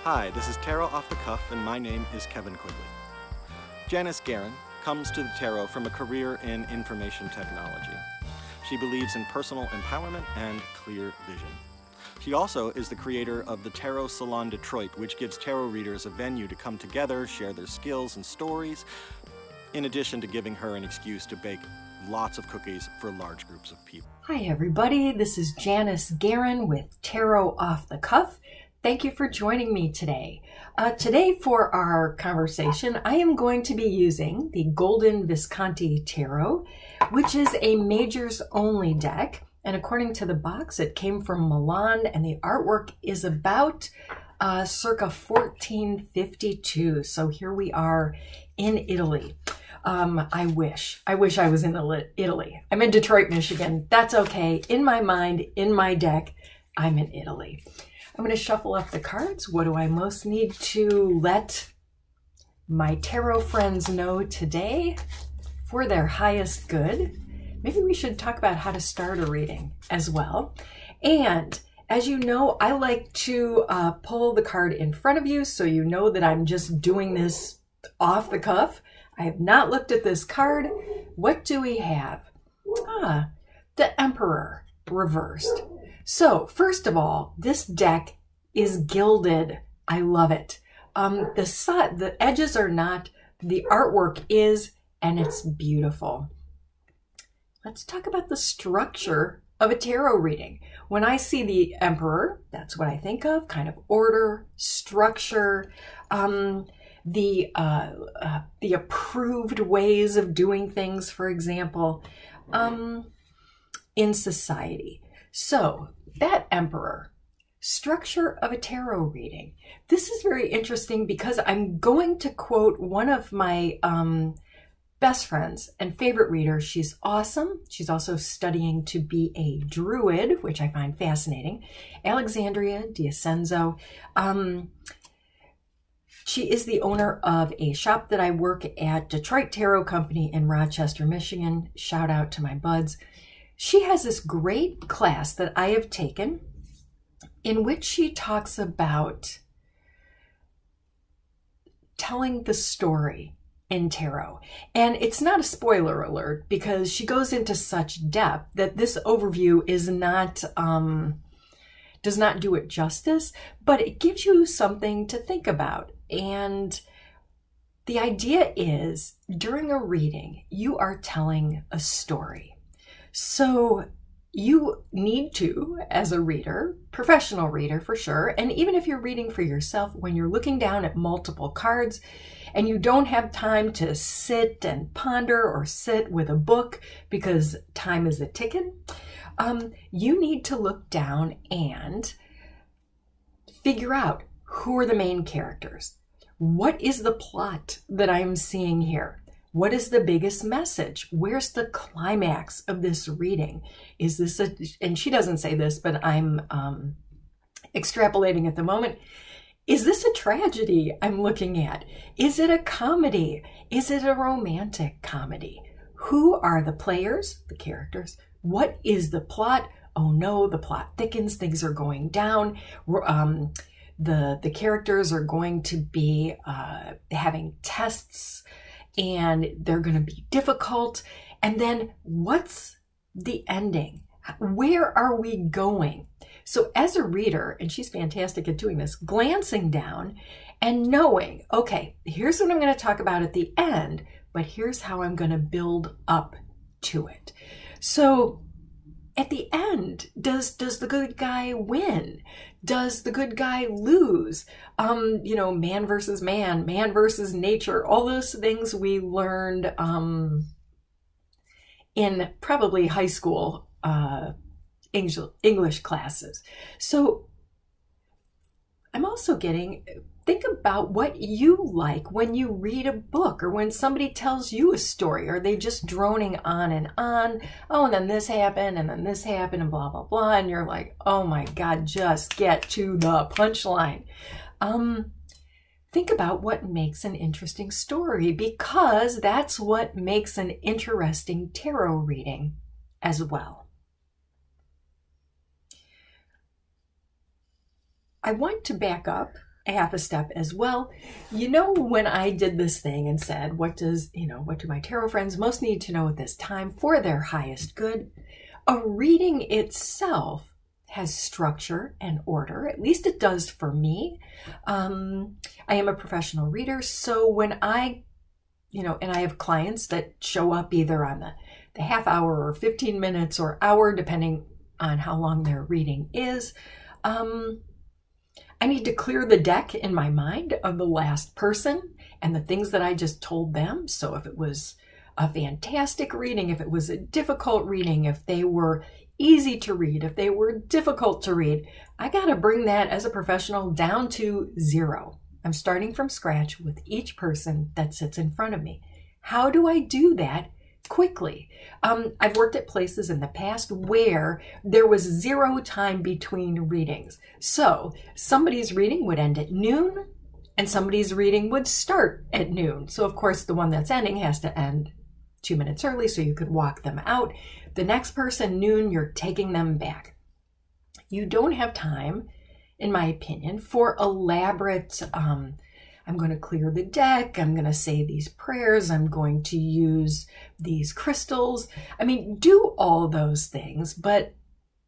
Hi, this is Tarot Off the Cuff, and my name is Kevin Quigley. Janis Garan comes to the tarot from a career in information technology. She believes in personal empowerment and clear vision. She also is the creator of the Tarot Salon Detroit, which gives tarot readers a venue to come together, share their skills and stories, in addition to giving her an excuse to bake lots of cookies for large groups of people. Hi everybody, this is Janis Garan with Tarot Off the Cuff. Thank you for joining me today. Today for our conversation, I am going to be using the Golden Visconti Tarot, which is a majors only deck. And according to the box, it came from Milan, and the artwork is about circa 1452. So here we are in Italy. I wish I was in Italy. I'm in Detroit, Michigan. That's okay. In my mind, in my deck, I'm in Italy. I'm going to shuffle up the cards. What do I most need to let my tarot friends know today for their highest good? Maybe we should talk about how to start a reading as well. And as you know, I like to pull the card in front of you so you know that I'm just doing this off the cuff. I have not looked at this card. What do we have? The Emperor reversed. So first of all, this deck is gilded. I love it. The edges are not, the artwork is, and it's beautiful. Let's talk about the structure of a tarot reading. When I see the Emperor, that's what I think of, kind of order, structure, the approved ways of doing things, for example, in society. So that Emperor, structure of a tarot reading. This is very interesting because I'm going to quote one of my best friends and favorite readers. She's awesome. She's also studying to be a druid, which I find fascinating. Alexandria D'Ascenzo. She is the owner of a shop that I work at, Detroit Tarot Company in Rochester, Michigan. Shout out to my buds. She has this great class that I have taken in which she talks about telling the story in tarot. And it's not a spoiler alert because she goes into such depth that this overview is not, does not do it justice, but it gives you something to think about. And the idea is during a reading, you are telling a story. So you need to, as a reader, professional reader for sure, and even if you're reading for yourself, when you're looking down at multiple cards and you don't have time to sit and ponder or sit with a book because time is a-ticking, you need to look down and figure out who are the main characters. What is the plot that I'm seeing here? What is the biggest message? Where's the climax of this reading? Is this and she doesn't say this, but I'm extrapolating at the moment. Is this a tragedy I'm looking at? Is it a comedy? Is it a romantic comedy? Who are the players, the characters? What is the plot? Oh no, the plot thickens, things are going down. The characters are going to be having tests, and they're going to be difficult. And then what's the ending? Where are we going? So as a reader, and she's fantastic at doing this, glancing down and knowing, okay, here's what I'm going to talk about at the end, but here's how I'm going to build up to it. So at the end, does the good guy win? Does the good guy lose? Man versus man, man versus nature, all those things we learned in probably high school English classes. So I'm also think about what you like when you read a book or when somebody tells you a story. Are they just droning on and on? Oh, and then this happened, and then this happened, and blah, blah, blah. And you're like, oh my God, just get to the punchline. Think about what makes an interesting story, because that's what makes an interesting tarot reading as well. I want to back up a half a step as well. You know, when I did this thing and said, what do my tarot friends most need to know at this time for their highest good? A reading itself has structure and order. At least it does for me. I am a professional reader. So when I have clients that show up either on the half hour or 15 minutes or hour, depending on how long their reading is, I need to clear the deck in my mind of the last person and the things that I just told them. So if it was a fantastic reading, if it was a difficult reading, if they were easy to read, if they were difficult to read, I got to bring that as a professional down to 0. I'm starting from scratch with each person that sits in front of me. How do I do that quickly? I've worked at places in the past where there was 0 time between readings. So somebody's reading would end at noon and somebody's reading would start at noon. So of course the one that's ending has to end 2 minutes early so you could walk them out. The next person, noon, you're taking them back. You don't have time, in my opinion, for elaborate, I'm going to clear the deck, I'm going to say these prayers, I'm going to use these crystals. I mean, do all those things, but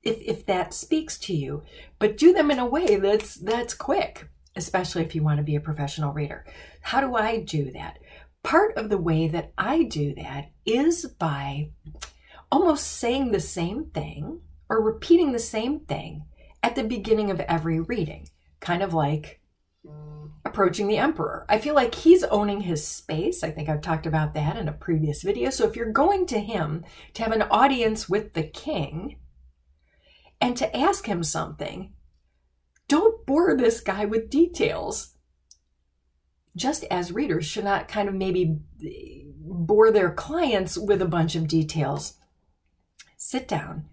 if that speaks to you, but do them in a way that's quick, especially if you want to be a professional reader. How do I do that? Part of the way that I do that is by almost saying the same thing or repeating the same thing at the beginning of every reading, kind of like approaching the emperor. I feel like he's owning his space. I think I've talked about that in a previous video. So if you're going to him to have an audience with the king and to ask him something, don't bore this guy with details. Just as readers should not kind of maybe bore their clients with a bunch of details. Sit down,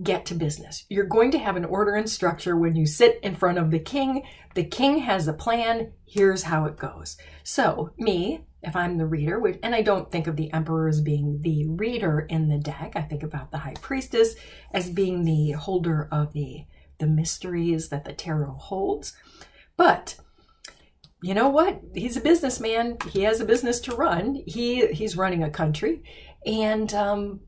get to business. You're going to have an order and structure when you sit in front of the king. The king has a plan. Here's how it goes. So me, if I'm the reader, and I don't think of the emperor as being the reader in the deck. I think about the high priestess as being the holder of the mysteries that the tarot holds. But you know what? He's a businessman. He has a business to run. He's running a country, and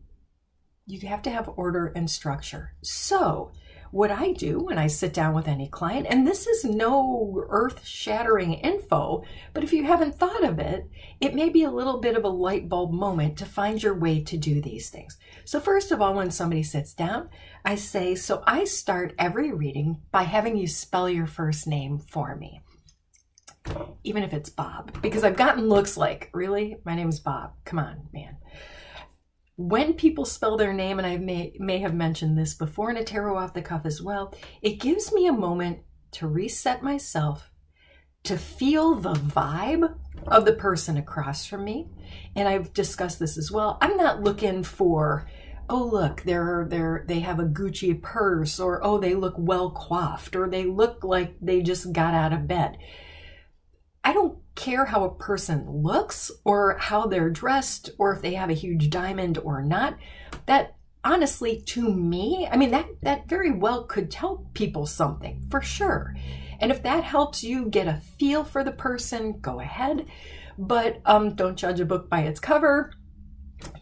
you have to have order and structure. So what I do when I sit down with any client, and this is no earth-shattering info, but if you haven't thought of it, it may be a little bit of a light bulb moment to find your way to do these things. So first of all, when somebody sits down, I say, so I start every reading by having you spell your first name for me. Even if it's Bob, because I've gotten looks like, really? My name's Bob. Come on, man. When people spell their name, and I may have mentioned this before in a tarot off the cuff as well, it gives me a moment to reset myself, to feel the vibe of the person across from me. And I've discussed this as well. I'm not looking for, oh, look, they have a Gucci purse, or, oh, they look well coiffed, or they look like they just got out of bed. I don't care how a person looks or how they're dressed or if they have a huge diamond or not. That honestly, to me, I mean, that very well could tell people something for sure. And if that helps you get a feel for the person, go ahead. But don't judge a book by its cover.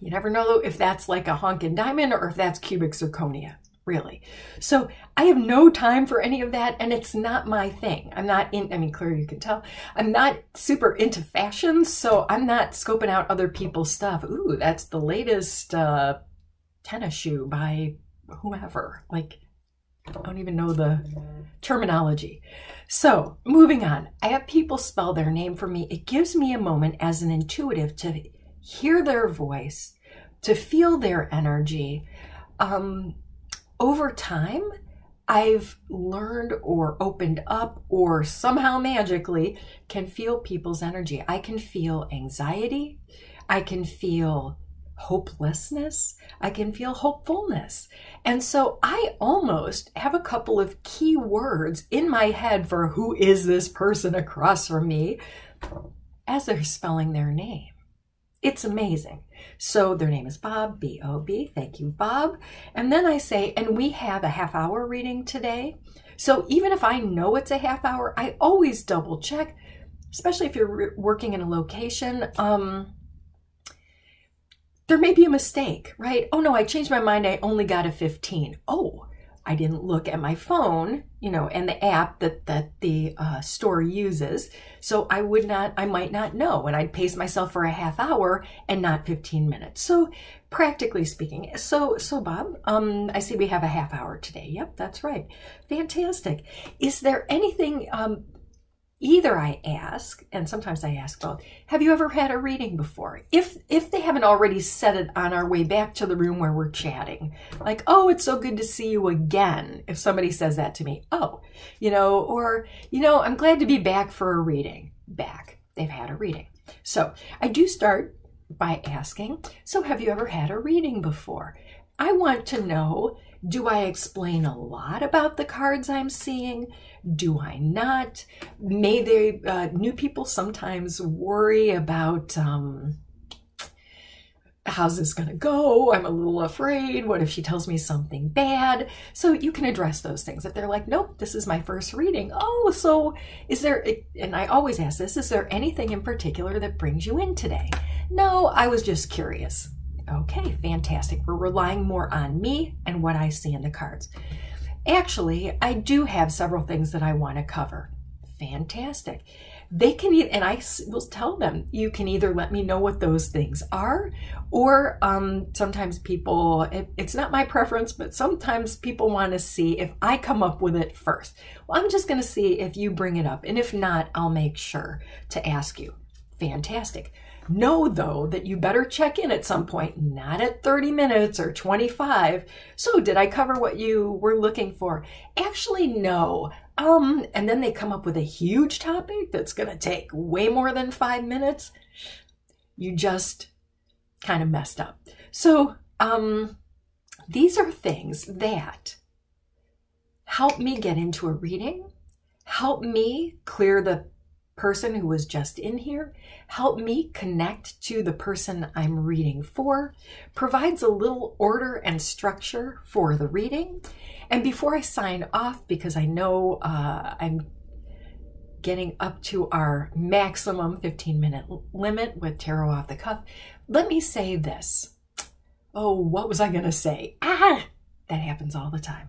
You never know if that's like a honkin' diamond or if that's cubic zirconia. Really. So I have no time for any of that, and it's not my thing. I'm not in, I mean, clearly you can tell, I'm not super into fashion, so I'm not scoping out other people's stuff. Ooh, that's the latest tennis shoe by whoever. Like, I don't even know the terminology. So moving on, I have people spell their name for me. It gives me a moment as an intuitive to hear their voice, to feel their energy. Over time, I've learned or opened up or somehow magically can feel people's energy. I can feel anxiety. I can feel hopelessness. I can feel hopefulness. And so I almost have a couple of key words in my head for who is this person across from me as they're spelling their name. It's amazing. So their name is Bob, B-O-B. Thank you, Bob. And then I say, and we have a half-hour reading today. So even if I know it's a half hour, I always double check, especially if you're working in a location. There may be a mistake, right? Oh no, I changed my mind. I only got a 15. Oh, I didn't look at my phone, and the app that the store uses. So I might not know, and I'd pace myself for a half hour and not 15 minutes. So practically speaking, so Bob, I see we have a half hour today. Yep, that's right. Fantastic. Is there anything, either I ask, and sometimes I ask both, have you ever had a reading before? If they haven't already said it on our way back to the room where we're chatting, like, oh, it's so good to see you again. If somebody says that to me, oh, or, I'm glad to be back for a reading. Back, they've had a reading. So I do start by asking, so have you ever had a reading before? I want to know, do I explain a lot about the cards I'm seeing? Do I not? New people sometimes worry about, how's this going to go? I'm a little afraid. What if she tells me something bad? So you can address those things. If they're like, nope, this is my first reading. Oh, so is there, and I always ask this, is there anything in particular that brings you in today? No, I was just curious. Okay, fantastic. We're relying more on me and what I see in the cards. Actually, I do have several things that I want to cover. Fantastic. They can, and I will tell them, you can either let me know what those things are, or sometimes people, it's not my preference, but sometimes people want to see if I come up with it first. Well, I'm just going to see if you bring it up, and if not, I'll make sure to ask you. Fantastic. Know, though, that you better check in at some point, not at 30 minutes or 25. So did I cover what you were looking for? Actually, no. And then they come up with a huge topic that's going to take way more than 5 minutes. You just kind of messed up. So these are things that help me get into a reading, help me clear the person who was just in here, help me connect to the person I'm reading for, provides a little order and structure for the reading. And before I sign off, because I know I'm getting up to our maximum 15-minute limit with Tarot Off the Cuff, let me say this. Oh, what was I going to say? That happens all the time.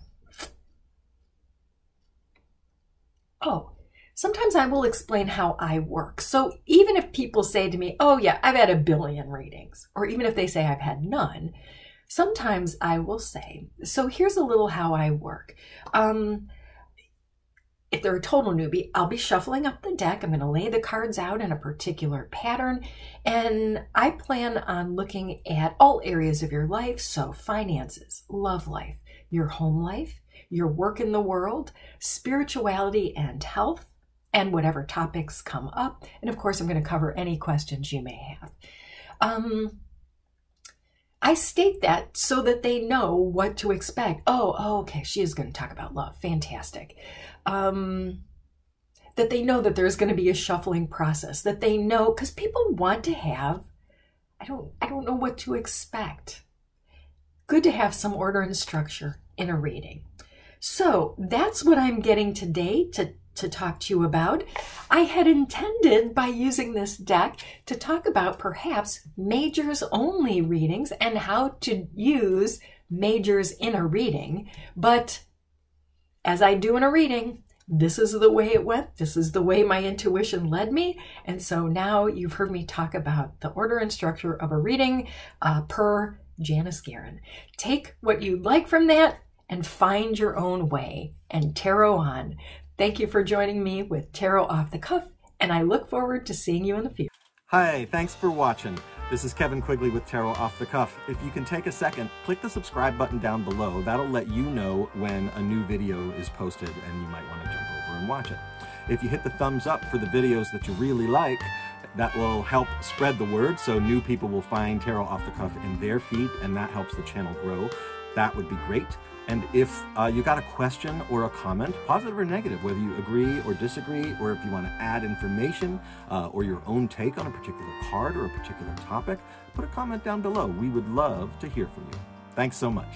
Oh, sometimes I will explain how I work. So even if people say to me, oh yeah, I've had a billion readings, or even if they say I've had none, sometimes I will say, so here's a little how I work. If they're a total newbie, I'll be shuffling up the deck. I'm going to lay the cards out in a particular pattern, and I plan on looking at all areas of your life. So finances, love life, your home life, your work in the world, spirituality and health, and whatever topics come up. And of course, I'm going to cover any questions you may have. I state that so that they know what to expect. Oh, okay, she is going to talk about love. Fantastic. That they know that there's going to be a shuffling process, that they know, because people want to have, I don't know what to expect. Good to have some order and structure in a reading. So that's what I'm getting today to talk to you about. I had intended, by using this deck, to talk about perhaps majors only readings and how to use majors in a reading. But as I do in a reading, this is the way it went. This is the way my intuition led me. And so now you've heard me talk about the order and structure of a reading per Janis Garan. Take what you'd like from that and find your own way, and tarot on. Thank you for joining me with Tarot Off the Cuff, and I look forward to seeing you in the future. Hi, thanks for watching. This is Kevin Quigley with Tarot Off the Cuff. If you can take a second, click the subscribe button down below. That'll let you know when a new video is posted and you might want to jump over and watch it. If you hit the thumbs up for the videos that you really like, that will help spread the word so new people will find Tarot Off the Cuff in their feed, and that helps the channel grow. That would be great. And if you got a question or a comment, positive or negative, whether you agree or disagree, or if you want to add information or your own take on a particular card or a particular topic, put a comment down below. We would love to hear from you. Thanks so much.